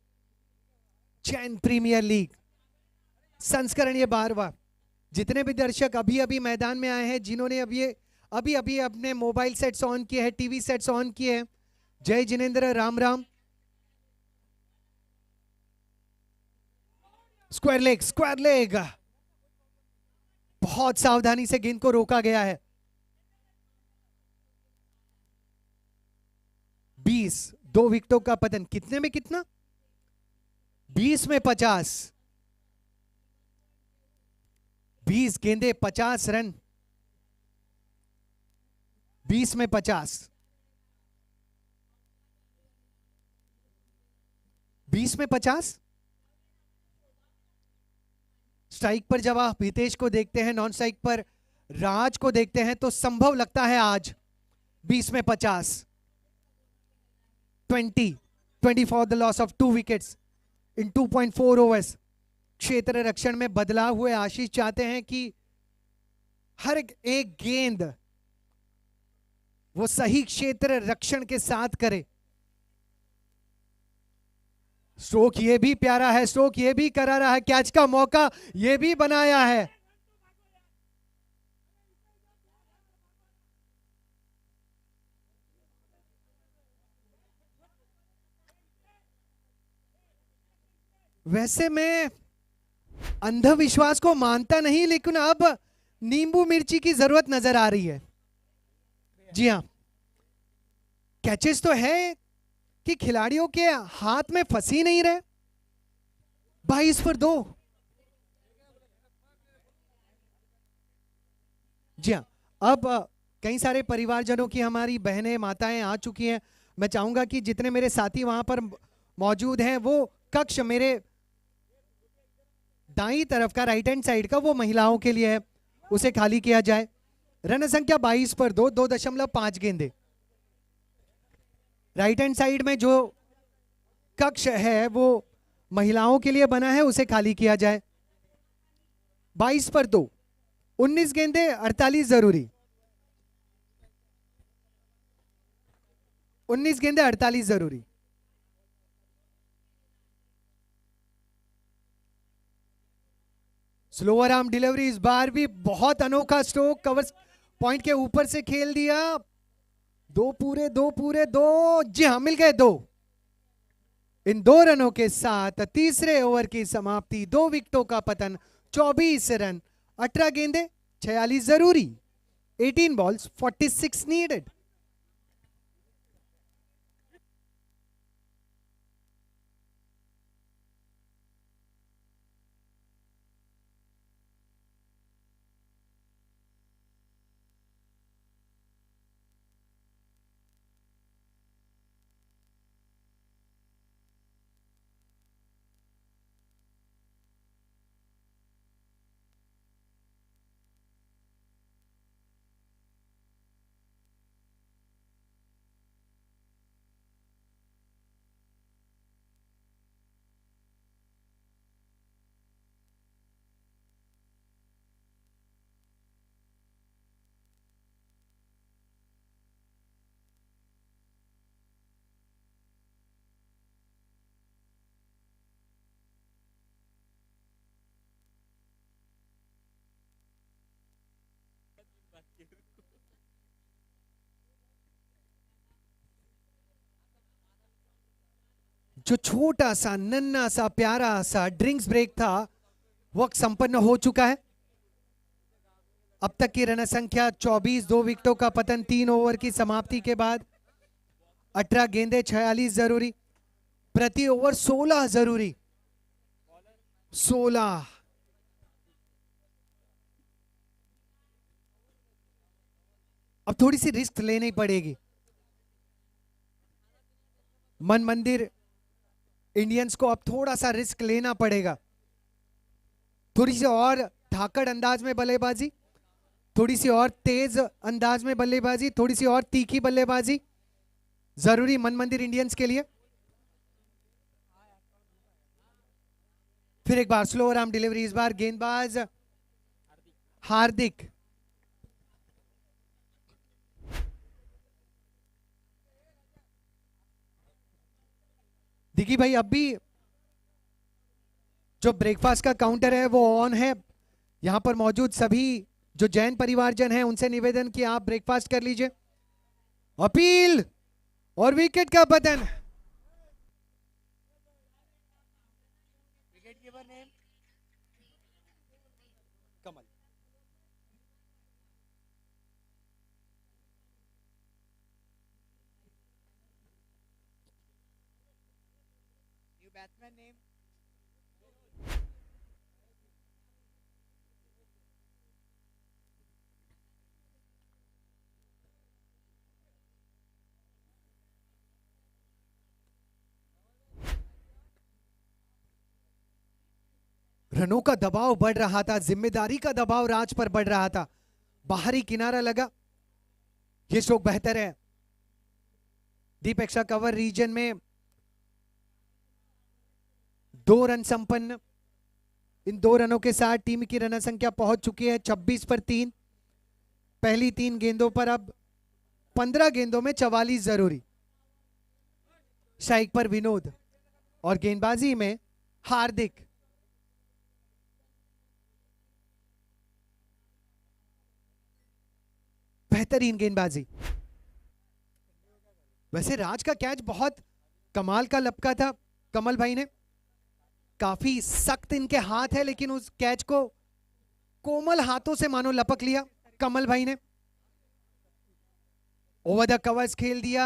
Speaker 1: चैन प्रीमियर लीग संस्करण ये 12वां। जितने भी दर्शक अभी अभी मैदान में आए हैं, जिन्होंने अभी अभी अपने मोबाइल सेट्स ऑन किए हैं, टीवी सेट्स ऑन किए हैं, जय Jinendra, Ram Ram. Square leg, square leg, बहुत सावधानी से गेंद को रोका गया है। 20, 2 विकेटों का पतन। कितने में कितना? 20 में 50, 20 गेंदे 50 रन, 20 में 50, 20 में 50। स्ट्राइक पर जब आप हितेश को देखते हैं, नॉन स्ट्राइक पर राज को देखते हैं, तो संभव लगता है आज 20 में 50। 20 for the loss of 2 wickets in 2.4 overs. क्षेत्र रक्षण में बदलाव हुए आशीष चाहते हैं कि हर एक गेंद वो सही क्षेत्र रक्षण के साथ करे। स्ट्रोक ये भी प्यारा है, स्ट्रोक ये भी करारा है, कैच का मौका ये भी बनाया है। वैसे मैं अंधविश्वास को मानता नहीं, लेकिन अब नींबू मिर्ची की जरूरत नजर आ रही है। जी हां, कैचेस तो है कि खिलाड़ियों के हाथ में फंस ही नहीं रहे। 22 पर 2। जी हां, अब कई सारे परिवारजनों की हमारी बहनें माताएं आ चुकी हैं। मैं चाहूंगा कि जितने मेरे साथी वहां पर मौजूद हैं, वो कक्ष मेरे दाईं तरफ का, राइट हैंड साइड का, वो महिलाओं के लिए है, उसे खाली किया जाए। रन संख्या 22 पर 2, 2.5 गेंदे। राइट हैंड साइड में जो कक्ष है वो महिलाओं के लिए बना है, उसे खाली किया जाए। 22 पर 2, 19 गेंदे, 48 जरूरी। 19 गेंदे, 48 जरूरी। स्लोअर आर्म डिलीवरी, इस बार भी बहुत अनोखा स्ट्रोक, कवर पॉइंट के ऊपर से खेल दिया। 2 पूरे 2। जी हां, मिल गए 2। इन 2 रनों के साथ तीसरे ओवर की समाप्ति। 2 विकेटों का पतन, 24 रन, 18 गेंदे, 46 जरूरी। 18 बॉल्स, 46 नीडेड। जो छोटा सा नन्हा सा प्यारा सा ड्रिंक्स ब्रेक था वक्त संपन्न हो चुका है। अब तक की रन संख्या 24, 2 विकेटों का पतन 3 ओवर की समाप्ति के बाद। 18 गेंदें 46 जरूरी, प्रति ओवर 16 जरूरी। 16 अब थोड़ी सी रिस्क लेनी पड़ेगी। मन मंदिर इंडियंस को अब थोड़ा सा रिस्क लेना पड़ेगा। थोड़ी सी और धाकड़ अंदाज में बल्लेबाजी, थोड़ी सी और तेज अंदाज में बल्लेबाजी, थोड़ी सी और तीखी बल्लेबाजी जरूरी मन मंदिर इंडियंस के लिए। फिर एक बार स्लो आर्म डिलीवरी, इस बार गेंदबाज हार्दिक। देखिए भाई, अब भी जो ब्रेकफास्ट का काउंटर है वो ऑन है। यहां पर मौजूद सभी जो जैन परिवारजन हैं उनसे निवेदन कि आप ब्रेकफास्ट कर लीजिए। अपील और विकेट का पतन। कमल।
Speaker 3: batsman name?
Speaker 1: रनों का दबाव बढ़ रहा था, जिम्मेदारी का दबाव राज पर बढ़ रहा था। बाहरी किनारा लगा, ये स्ट्रोक बेहतर है। डीप एक्स्ट्रा कवर रीजन में 2 रन संपन्न। इन 2 रनों के साथ टीम की रन संख्या पहुंच चुकी है 26 पर 3। पहली 3 गेंदों पर अब 15 गेंदों में 44 जरूरी। स्ट्राइक पर विनोद और गेंदबाजी में हार्दिक। बेहतरीन गेंदबाजी। वैसे राज का कैच बहुत कमाल का लपका था कमल भाई ने। काफी सख्त इनके हाथ है, लेकिन उस कैच को कोमल हाथों से मानो लपक लिया कमल भाई ने। ओवर द कवर्स खेल दिया,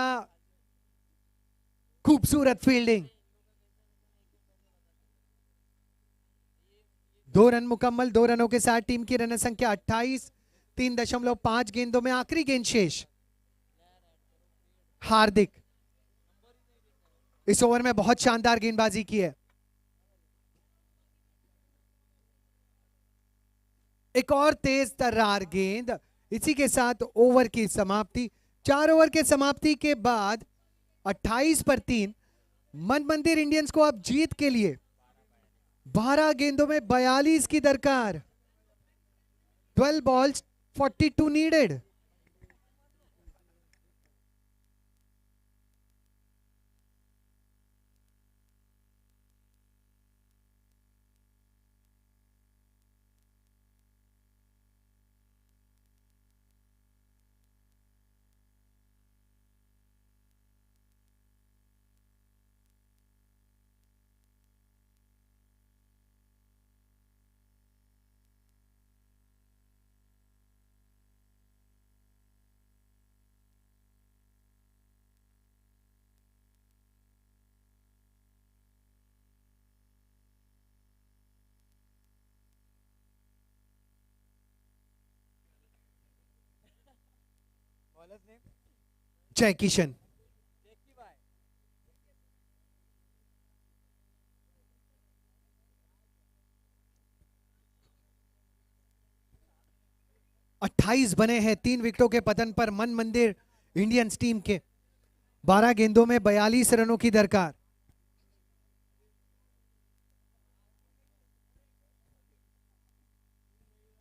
Speaker 1: खूबसूरत फील्डिंग। 2 रन मुकम्मल। 2 रनों के साथ टीम की रन संख्या 28। 3.5 गेंदों में आखिरी गेंद शेष। हार्दिक इस ओवर में बहुत शानदार गेंदबाजी की है। एक और तेज तर्रार गेंद। इसी के साथ ओवर की समाप्ति। 4 ओवर के समाप्ति के बाद 28 पर 3 मन मंदिर इंडियंस को अब जीत के लिए 12 गेंदों में 42 की दरकार। 12 balls 42 needed।
Speaker 3: Bowler's name?
Speaker 1: जय किशन।
Speaker 3: Jackie Bhai.
Speaker 1: 28 बने हैं 3 विकेटों के पतन पर मन मंदिर इंडियंस टीम के। 12 गेंदों में 42 रनों की दरकार।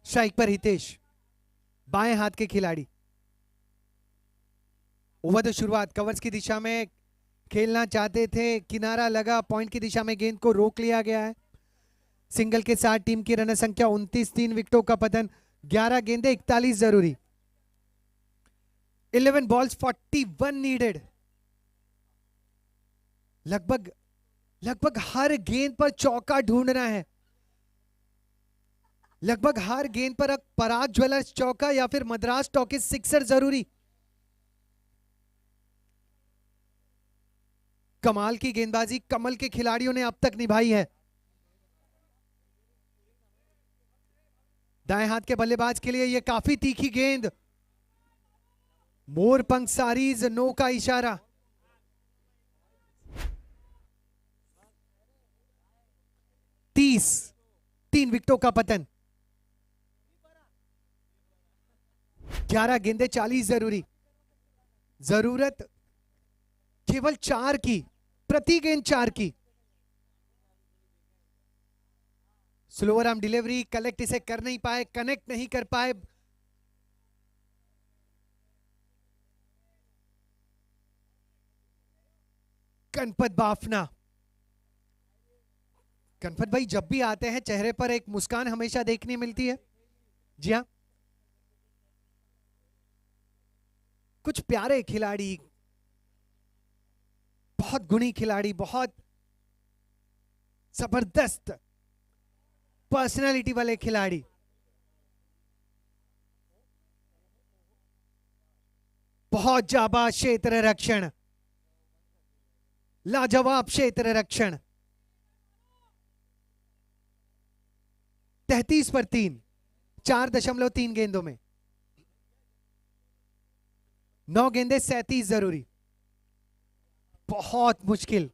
Speaker 1: स्ट्राइक पर हितेश, बाएं हाथ के खिलाड़ी। ओवर द शुरुआत कवर्स की दिशा में खेलना चाहते थे, किनारा लगा, पॉइंट की दिशा में गेंद को रोक लिया गया है। सिंगल के साथ टीम की रन संख्या 29। 3 विकेटों का पतन। 11 गेंदें 41 जरूरी। 11 balls 41 नीडेड। लगभग लगभग हर गेंद पर चौका ढूंढना है, लगभग हर गेंद पर पराग ज्वेलर्स चौका या फिर मद्रास टॉकीज सिक्सर जरूरी। कमाल की गेंदबाजी कमल के खिलाड़ियों ने अब तक निभाई है। दाएं हाथ के बल्लेबाज के लिए यह काफी तीखी गेंद, मोरपंख सारीज, नो का इशारा। तीन विकेटों का पतन, 11 गेंदे 40 जरूरी, जरूरत केवल 4 की, प्रति गेंद 4 की। स्लोअर आर्म डिलीवरी, कलेक्ट इसे कर नहीं पाए, कनेक्ट नहीं कर पाए। गणपत बाफना, गणपत भाई जब भी आते हैं चेहरे पर एक मुस्कान हमेशा देखने मिलती है। जी हाँ, कुछ प्यारे खिलाड़ी, बहुत गुणी खिलाड़ी, बहुत जबरदस्त पर्सनालिटी वाले खिलाड़ी। बहुत जाबाज क्षेत्र रक्षण, लाजवाब क्षेत्र रक्षण। 33 पर 3, 4.3 गेंदों में 9 गेंदे 37 जरूरी। बहुत मुश्किल,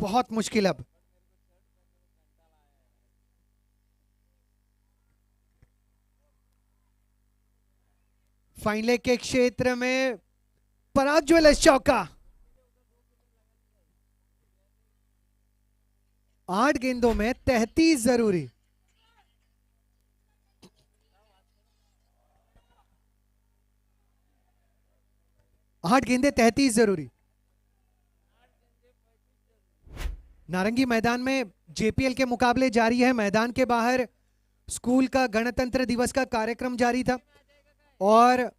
Speaker 1: बहुत मुश्किल। अब फाइन लेग के क्षेत्र में पराग ज्वेलर्स चौका। 8 गेंदों में 33 जरूरी। आठ गेंदे 33 जरूरी। नारंगी मैदान में जेपीएल के मुकाबले जारी है। मैदान के बाहर स्कूल का गणतंत्र दिवस का कार्यक्रम जारी था और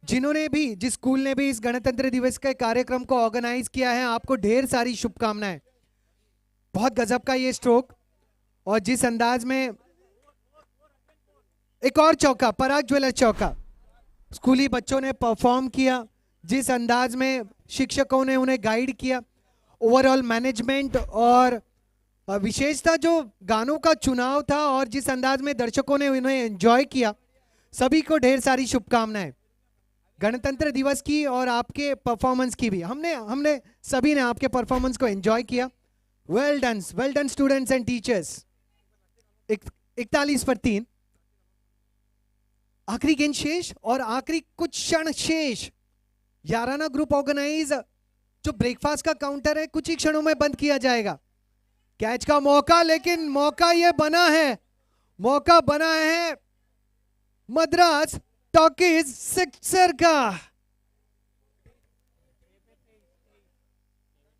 Speaker 1: जिन्होंने भी, जिस स्कूल ने भी इस गणतंत्र दिवस के कार्यक्रम को ऑर्गेनाइज किया है, आपको ढेर सारी शुभकामनाएं। बहुत गजब का ये स्ट्रोक, और जिस अंदाज में एक और चौका, पराग ज्वेलर्स चौका, स्कूली बच्चों ने परफॉर्म किया, जिस अंदाज में शिक्षकों ने उन्हें गाइड किया, ओवरऑल मैनेजमेंट और विशेषता जो गानों का चुनाव था और जिस अंदाज में दर्शकों ने उन्हें एंजॉय किया, सभी को ढेर सारी शुभकामनाएं गणतंत्र दिवस की और आपके परफॉर्मेंस की भी। हमने सभी ने आपके परफॉर्मेंस को एंजॉय किया। Well done students and teachers. 41 पर 3, आखिरी गेंद शेष और आखिरी कुछ क्षण शेष। याराना ग्रुप ऑर्गेनाइज जो ब्रेकफास्ट का काउंटर है कुछ ही क्षणों में बंद किया जाएगा। कैच का मौका, लेकिन मौका ये बना है, मौका बना है मद्रास टॉकीज सिक्सर का।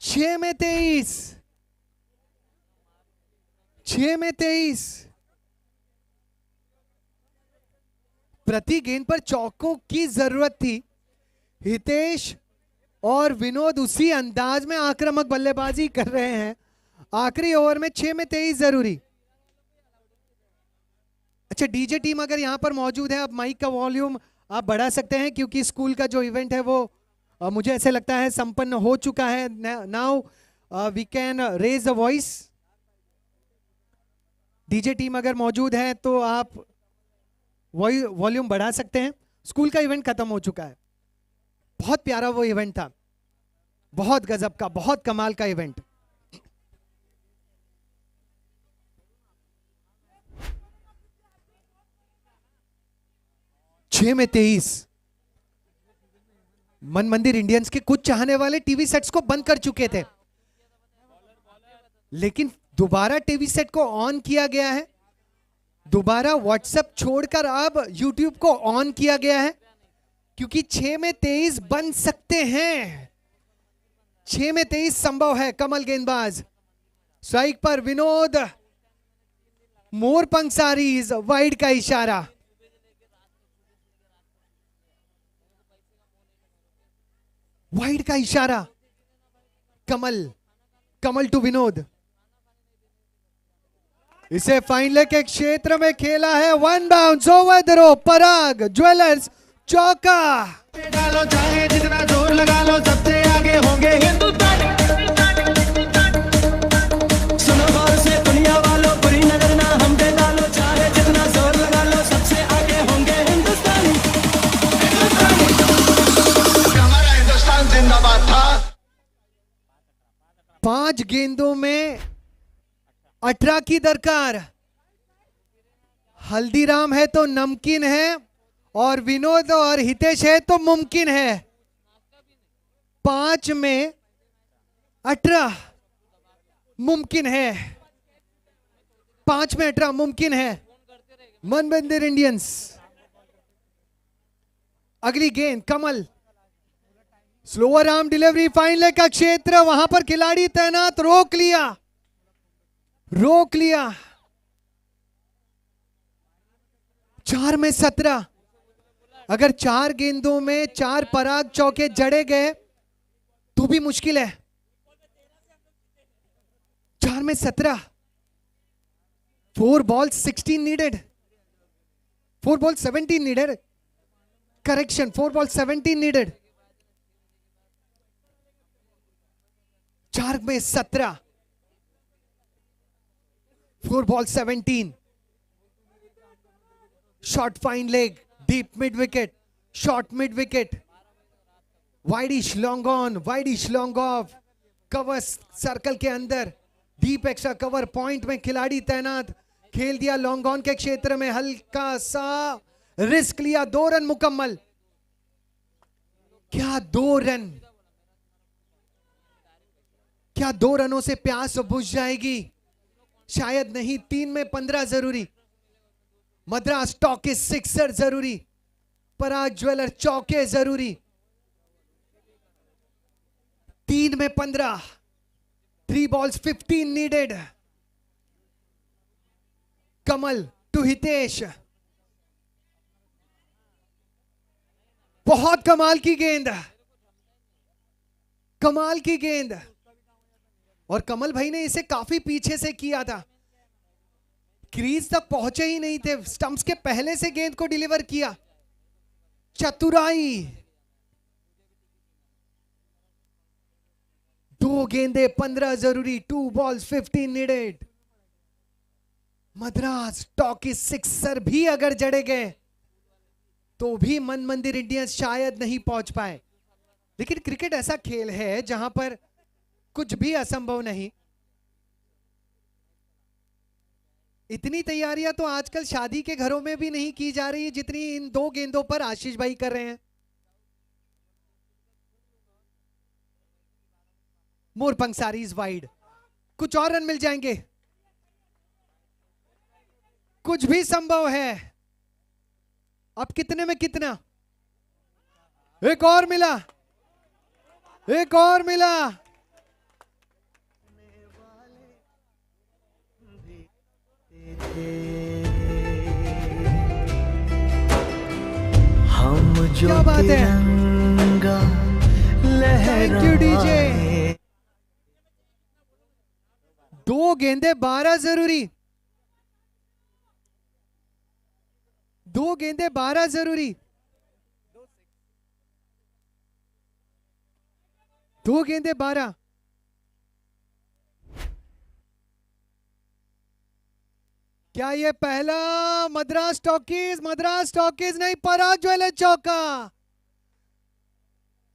Speaker 1: 6 में 23, 6 में 23। प्रति गेंद पर चौकों की जरूरत थी। हितेश और विनोद उसी अंदाज में आक्रामक बल्लेबाजी कर रहे हैं। आखिरी ओवर में 6 में 23 जरूरी। अच्छा, डीजे टीम अगर यहां पर मौजूद है, अब माइक का वॉल्यूम आप बढ़ा सकते हैं क्योंकि स्कूल का जो इवेंट है वो मुझे ऐसे लगता है संपन्न हो चुका है। Now we can raise the voice. DJ team अगर मौजूद है तो आप वॉल्यूम बढ़ा सकते हैं। स्कूल का इवेंट खत्म हो चुका है। बहुत प्यारा वो इवेंट था, बहुत गजब का, बहुत कमाल का इवेंट। छह में 23। मन मंदिर इंडियंस के कुछ चाहने वाले टीवी सेट्स को बंद कर चुके थे, लेकिन दोबारा टीवी सेट को ऑन किया गया है। दोबारा व्हाट्सएप छोड़कर अब यूट्यूब को ऑन किया गया है क्योंकि 6 में 23 बन सकते हैं। 6 में 23 संभव है। कमल गेंदबाज, स्ट्राइक पर विनोद, मोरपंख सारीज, वाइड का इशारा। वाइड का इशारा। कमल कमल टू विनोद, इसे फाइनल के क्षेत्र में खेला है, one bounce over the rope, Parag jewellers चौका।
Speaker 6: डालो चाहे जितना जोर लगा लो, सबसे आगे होंगे हिंदुस्तानी। सुनो गौर से दुनिया वालों, बुरी नजर ना हम पे डालो, चाहे जितना जोर लगा लो, सबसे आगे होंगे हिंदुस्तानी। हमारा हिंदुस्तान जिंदाबाद था।
Speaker 1: 5 गेंदों में 18 की दरकार। हल्दीराम है तो नमकीन है, और विनोद और हितेश है तो मुमकिन है। 5 में 18 मुमकिन है, 5 में 18 मुमकिन है। मनमंदिर इंडियंस, अगली गेंद कमल, स्लोअर आर्म डिलीवरी, फाइनल का क्षेत्र, वहां पर खिलाड़ी तैनात, रोक लिया, रोक लिया। 4 में 17, अगर 4 गेंदों में 4 पराग चौके जड़े गए तो भी मुश्किल है। 4 में 17, 4 balls 16 needed, 4 balls 17 needed, correction, 4 balls 17 needed। 4 में 17, 4 balls 17, short fine leg, deep mid wicket, short mid wicket, wideish long on, wideish long off, cover circle के अंदर, डीप एक्स्ट्रा कवर पॉइंट में खिलाड़ी तैनात, खेल दिया लॉन्ग ऑन के क्षेत्र में, हल्का सा रिस्क लिया, 2 रन मुकम्मल। क्या 2 रन, क्या 2 रनों से प्यास बुझ जाएगी? शायद नहीं। 3 में 15 जरूरी, मद्रास टॉकीज सिक्सर जरूरी, पराग ज्वेलर चौके जरूरी। 3 में 15, 3 balls 15 needed। Kamal to Hitesh, बहुत कमाल की गेंद, कमाल की गेंद, और कमल भाई ने इसे काफी पीछे से किया था, क्रीज तक पहुंचे ही नहीं थे, स्टंप्स के पहले से गेंद को डिलीवर किया। चतुराई, 2 गेंदे 15 जरूरी, 2 balls 15 needed। Madras talkies sixer भी अगर जड़े गए तो भी मन मंदिर इंडियंस शायद नहीं पहुंच पाए। लेकिन क्रिकेट ऐसा खेल है जहां पर कुछ भी असंभव नहीं। इतनी तैयारियां तो आजकल शादी के घरों में भी नहीं की जा रही जितनी इन 2 गेंदों पर आशीष भाई कर रहे हैं। मोरपंख सारीज वाइड, कुछ और रन मिल जाएंगे, कुछ भी संभव है। अब कितने में कितना, एक और मिला, एक और मिला।
Speaker 6: हम जो
Speaker 1: क्या बात है,
Speaker 6: तिरंगा
Speaker 1: थैंक यू डीजे। 2 गेंदे 12 जरूरी, 2 गेंदे 12 जरूरी, 2 गेंदे 12। क्या ये पहला मद्रास टॉकीज नहीं, पराग ज्वेलर चौका।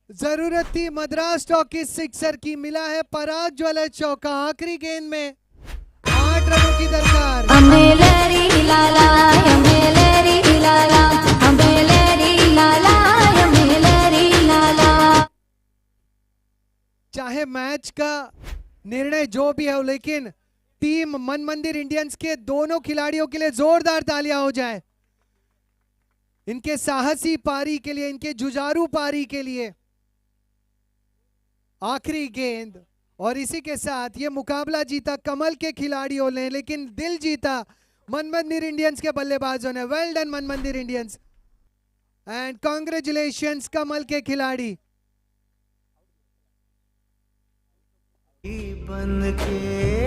Speaker 1: जरूरत थी मद्रास टॉकीज सिक्सर की, मिला है पराग ज्वेलर चौका। आखिरी गेंद में 8 रनों की दरकार। चाहे मैच का निर्णय जो भी हो, लेकिन टीम मन मंदिर इंडियंस के दोनों खिलाड़ियों के लिए जोरदार तालियां हो जाए, इनके साहसी पारी के लिए, इनके जुझारू पारी के लिए। आखिरी गेंद, और इसी के साथ ये मुकाबला जीता कमल के खिलाड़ियों ने, लेकिन दिल जीता मन मंदिर इंडियंस के बल्लेबाजों ने। वेल डन मन मंदिर इंडियंस, एंड कांग्रेचुलेशंस कमल के खिलाड़ी।
Speaker 6: बन के